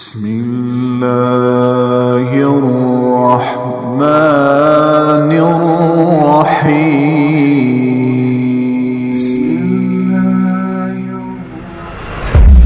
بسم اللہ الرحمن الرحیم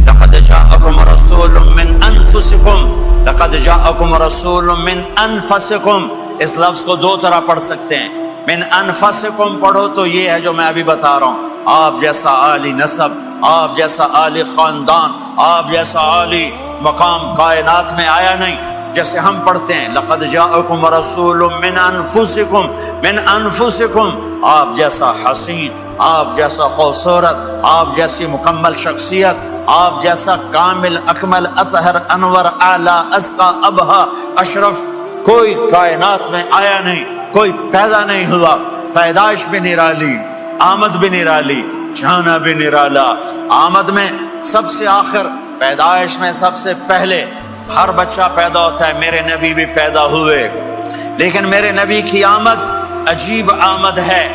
لقد جاءكم رسول من انفسكم لقد جاءكم رسول من انفسكم. اس لفظ کو دو طرح پڑھ سکتے ہیں. من انفسکم پڑھو تو یہ ہے جو میں ابھی بتا رہا ہوں، آپ جیسا عالی نسب، آپ جیسا عالی خاندان، آپ جیسا عالی مقام کائنات میں آیا نہیں. جیسے ہم پڑھتے ہیں لقد جاءکم رسول من انفسکم، من انفسکم، آپ جیسا حسین، آپ جیسا خوبصورت، آپ جیسی مکمل شخصیت، آپ جیسا کامل اکمل اطہر انور اعلی ازکی ابہا اشرف کوئی کائنات میں آیا نہیں، کوئی پیدا نہیں ہوا. پیدائش بھی نرالی، آمد بھی نرالی، جانا بھی نرالا. آمد میں سب سے آخر، پیدائش میں سب سے پہلے. ہر بچہ پیدا ہوتا ہے، میرے نبی بھی پیدا ہوئے، لیکن میرے نبی کی آمد عجیب آمد ہے.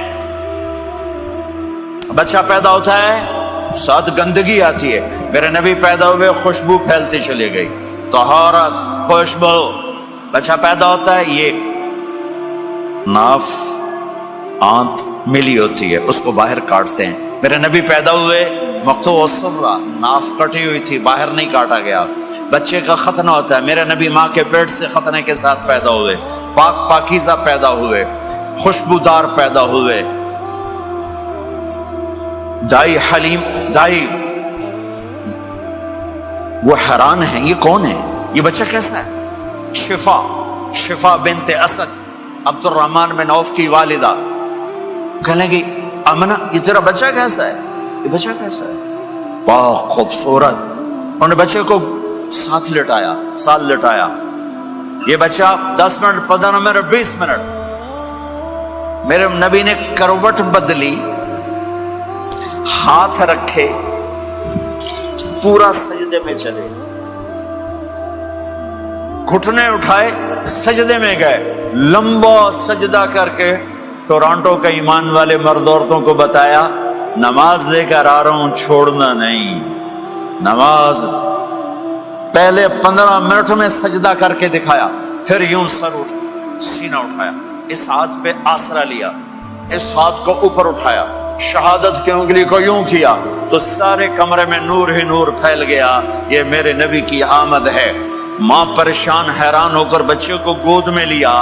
بچہ پیدا ہوتا ہے ساتھ گندگی آتی ہے، میرے نبی پیدا ہوئے خوشبو پھیلتی چلی گئی، طہارت، خوشبو. بچہ پیدا ہوتا ہے، یہ ناف آنت ملی ہوتی ہے، اس کو باہر کاٹتے ہیں. میرے نبی پیدا ہوئے مقطوع السرہ، ناف کٹی ہوئی تھی، باہر نہیں کاٹا گیا. بچے کا ختنہ ہوتا ہے، میرے نبی ماں کے پیٹ سے ختنے کے ساتھ پیدا ہوئے، پاک پاکیزہ پیدا ہوئے، خوشبودار پیدا ہوئے. دائی حلیم، دائی وہ حیران ہیں، یہ کون ہے، یہ بچہ کیسا ہے؟ شفا بنت اسد، عبد الرحمن بن عوف کی والدہ، کہنے لگی آمنہ یہ تیرا بچہ کیسا ہے، یہ بچہ کیسا ہے، پاک خوبصورت. انہوں نے بچے کو ساتھ لٹایا. یہ بچہ 10 منٹ 15 منٹ 20 منٹ میرے نبی نے کروٹ بدلی، ہاتھ رکھے، پورا سجدے میں چلے، گھٹنے اٹھائے، سجدے میں گئے، لمبا سجدہ کر کے ٹورانٹو کے ایمان والے مرد عورتوں کو بتایا نماز لے کر آ رہا ہوں، چھوڑنا نہیں. نماز پہلے 15 منٹ میں سجدہ کر کے دکھایا، پھر یوں سینہ اٹھایا، اس ہاتھ پہ آسرا لیا، اس ہاتھ کو اوپر اٹھایا، شہادت کی انگلی کو یوں کیا تو سارے کمرے میں نور ہی نور پھیل گیا. یہ میرے نبی کی آمد ہے. ماں پریشان حیران ہو کر بچے کو گود میں لیا،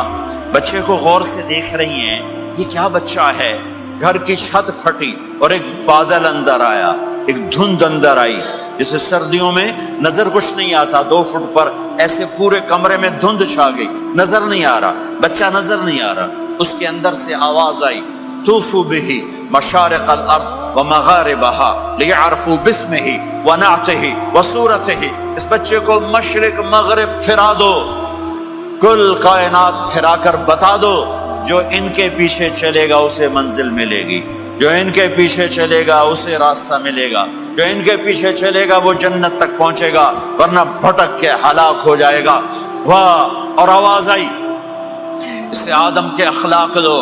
بچے کو غور سے دیکھ رہی ہیں، یہ کیا بچہ ہے. گھر کی چھت پھٹی اور ایک بادل اندر آیا، ایک دھند اندر آئی، جسے سردیوں میں نظر کچھ نہیں آتا، 2 فٹ پر ایسے پورے کمرے میں دھند چھا گئی، نظر نہیں آ رہا، بچہ نظر نہیں آ رہا. اس کے اندر سے آواز آئی طوفوا به مشارق الارض ومغاربها لیعرفوا باسمه ونعته وصورته. اس بچے کو مشرق مغرب پھرا دو، کل کائنات پھرا کر بتا دو، جو ان کے پیچھے چلے گا اسے منزل ملے گی، جو ان کے پیچھے چلے گا اسے راستہ ملے گا، جو ان کے پیچھے چلے گا وہ جنت تک پہنچے گا، ورنہ بھٹک کے ہلاک ہو جائے گا. واہ! اور آواز آئی اسے آدم کے اخلاق دو،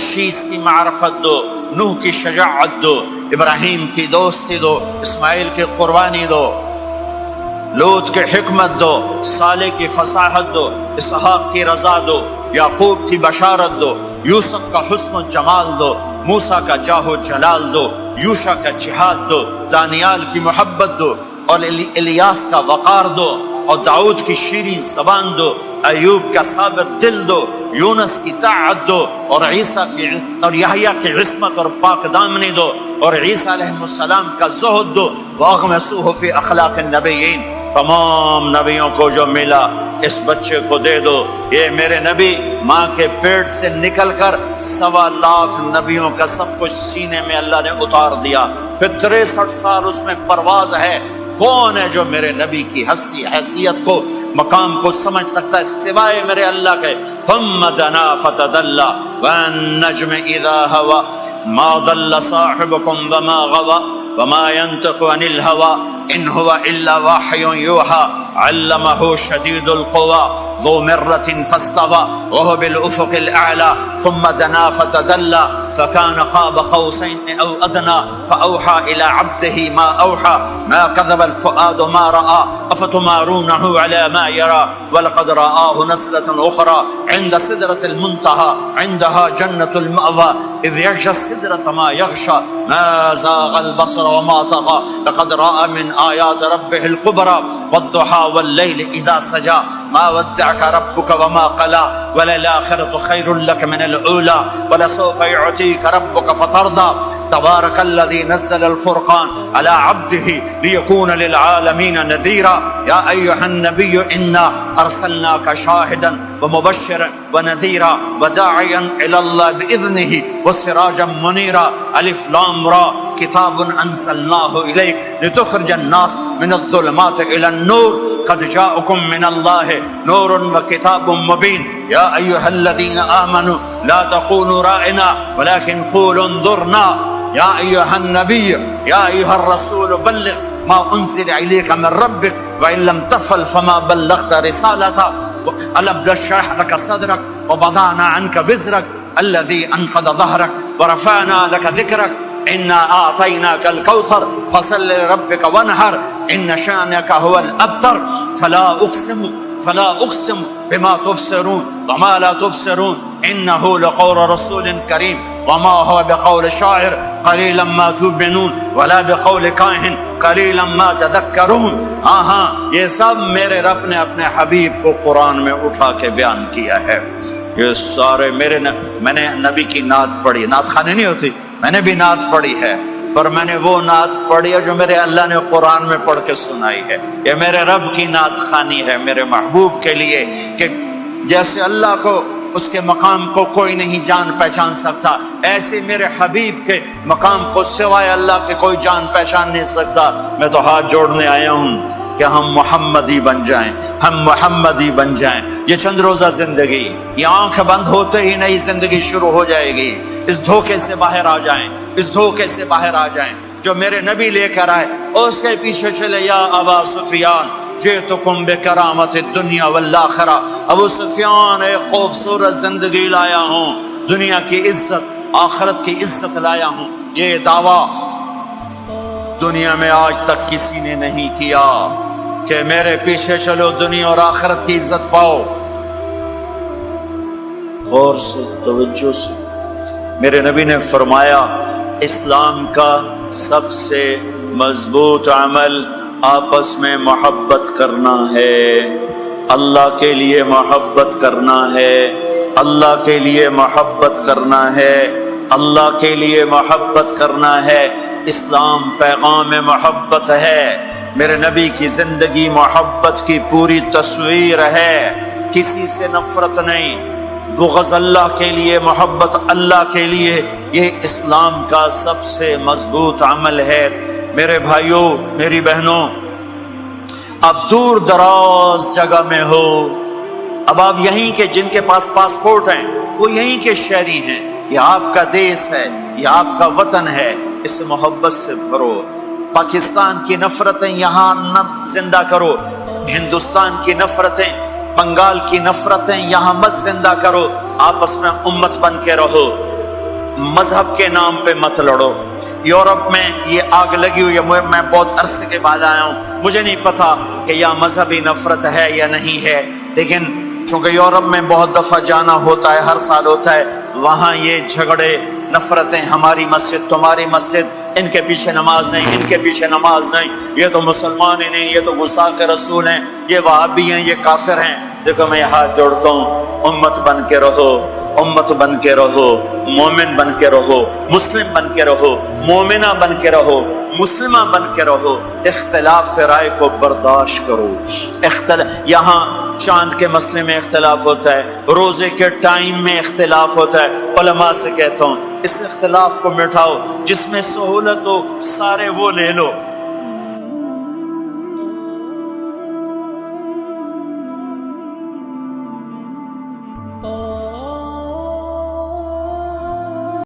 شیس کی معرفت دو، نوح کی شجاعت دو، ابراہیم کی دوستی دو، اسماعیل کی قربانی دو، لوط کی حکمت دو، صالح کی فصاحت دو، اسحاق کی رضا دو، یعقوب کی بشارت دو، یوسف کا حسن و جمال دو، موسیٰ کا جاہ و جلال دو، یوشع کا جہاد دو، دانیال کی محبت دو، اور الیاس کا وقار دو، اور داؤد کی شیریں زبان دو، ایوب کا صابر دل دو، یونس کی طاعت دو، اور عیسیٰ کی اور یحییٰ کی عصمت اور پاک دامنی دو، اور عیسیٰ علیہ السلام کا زہد دو. وَأَغْمَسُوهُ فِي أَخْلَاقِ النَّبِيِّينَ. تمام نبیوں کو جو ملا اس بچے کو دے دو. یہ میرے نبی ماں کے پیٹ سے نکل کر 1.25 لاکھ نبیوں کا سب کچھ سینے میں اللہ نے اتار دیا. پھر 63 سال اس میں پرواز ہے. کون ہے جو میرے نبی کی ہستی حیثیت کو مقام کو سمجھ سکتا ہے سوائے میرے اللہ کے؟ ثم دنا فتدلى والنجم اذا هوى ما ضل صاحبكم وما غوى وما ينطق عن الهوى ان هو الا وحي يوحى علمه شديد القوى ذو مرة فاستوى وهو بالأفق الأعلى ثم دنا فتدلى فكان قاب قوسين أو أدنى فأوحى إلى عبده ما أوحى ما كذب الفؤاد ما رأى أفتمارونه على ما يرى ولقد رآه نزلة أخرى عند سدرة المنتهى عندها جنة المأوى إذ يغشى السدرة ما يغشى ما زاغ البصر وما طغى لقد رأى من آيات ربه الكبرى والضحى والليل إذا سجى ما ودعك ربك وما قلى وللآخرة خير لك من الأولى ولسوف يعطيك ربك فترضى تبارك الذي نزل الفرقان على عبده ليكون للعالمين نذيرا يا أيها النبي إنا أرسلناك شاهدا ومبشرا ونذيرا وداعيا إلى الله بإذنه وسراجا منيرا ألف لام را كتاب أنزلناه إليك لتخرج الناس من الظلمات إلى النور قد جاءكم من الله نور وكتاب مبين يا أيها الذين آمنوا لا تخونوا رائنا ولكن قولوا انظرنا يا أيها النبي يا أيها الرسول بلغ ما أنزل إليك من ربك وإن لم تفعل فما بلغت رسالته ألم نشرح لك صدرك ووضعنا عنك وزرك الذي أنقض ظهرك ورفعنا لك ذكرك إنا أعطيناك الكوثر فصل لربك وانحر إن شانك هو الأبتر فلا أقسم بما تبصرون وما لا تبصرون إنه لقول رسول كريم وما هو بقول شاعر قليلا ما تؤمنون ولا بقول کاہن قلیلا ما تذکرون. ہاں یہ سب میرے رب نے اپنے حبیب کو قرآن میں اٹھا کے بیان کیا ہے. یہ سارے میں نے نبی کی نعت پڑھی. نعت خوانی نہیں ہوتی، میں نے بھی نعت پڑھی ہے، پر میں نے وہ نعت پڑھی ہے جو میرے اللہ نے قرآن میں پڑھ کے سنائی ہے. یہ میرے رب کی نعت خوانی ہے میرے محبوب کے لیے کہ جیسے اللہ کو اس کے مقام کو کوئی نہیں جان پہچان سکتا، ایسے میرے حبیب کے مقام کو سوائے اللہ کے کوئی جان پہچان نہیں سکتا. میں تو ہاتھ جوڑنے آیا ہوں کہ ہم محمدی بن جائیں، ہم محمدی بن جائیں. یہ چند روزہ زندگی، یہ آنکھ بند ہوتے ہی نئی زندگی شروع ہو جائے گی. اس دھوکے سے باہر آ جائیں، اس دھوکے سے باہر آ جائیں جو میرے نبی لے کر آئے اور اس کے پیچھے چلے. یا ابا سفیان جئتکم بکرامت الدنیا والآخرہ. ابو سفیان ایک خوبصورت زندگی لایا ہوں، دنیا کی عزت آخرت کی عزت لایا ہوں. یہ دعویٰ دنیا میں آج تک کسی نے نہیں کیا کہ میرے پیچھے چلو دنیا اور آخرت کی عزت پاؤ. غور سے توجہ سے میرے نبی نے فرمایا اسلام کا سب سے مضبوط عمل آپس میں محبت کرنا ہے. اللہ کے لیے محبت کرنا ہے، اللہ کے لیے محبت کرنا ہے، اللہ کے لیے محبت کرنا ہے. اسلام پیغام محبت ہے. میرے نبی کی زندگی محبت کی پوری تصویر ہے. کسی سے نفرت نہیں، بغض اللہ کے لیے، محبت اللہ کے لیے. یہ اسلام کا سب سے مضبوط عمل ہے. میرے بھائیوں میری بہنوں، اب دور دراز جگہ میں ہو، اب آپ یہیں کے جن کے پاس پاسپورٹ ہیں وہ یہیں کے شہری ہیں. یہ آپ کا دیس ہے، یہ آپ کا وطن ہے، اس محبت سے بھرو. پاکستان کی نفرتیں یہاں نہ زندہ کرو، ہندوستان کی نفرتیں، بنگال کی نفرتیں یہاں مت زندہ کرو. آپس میں امت بن کے رہو، مذہب کے نام پہ مت لڑو. یورپ میں یہ آگ لگی ہوئی ہے. میں بہت عرصے کے بعد آیا ہوں، مجھے نہیں پتا کہ یہاں مذہبی نفرت ہے یا نہیں ہے، لیکن چونکہ یورپ میں بہت دفعہ جانا ہوتا ہے، ہر سال ہوتا ہے، وہاں یہ جھگڑے نفرتیں، ہماری مسجد تمہاری مسجد، ان کے پیچھے نماز نہیں، ان کے پیچھے نماز نہیں، یہ تو مسلمان ہی نہیں، یہ تو گستاخ رسول ہیں، یہ وہابی ہیں، یہ کافر ہیں. دیکھو میں ہاتھ جوڑتا ہوں، امت بن کے رہو، امت بن کے رہو، مومن بن کے رہو، مسلم بن کے رہو، مومنہ بن کے رہو، مسلمہ بن کے رہو. اختلاف رائے کو برداشت کرو. یہاں چاند کے مسئلے میں اختلاف ہوتا ہے، روزے کے ٹائم میں اختلاف ہوتا ہے. علماء سے کہتا ہوں اس اختلاف کو مٹھاؤ. جس میں سہولت ہو سارے وہ لے لو،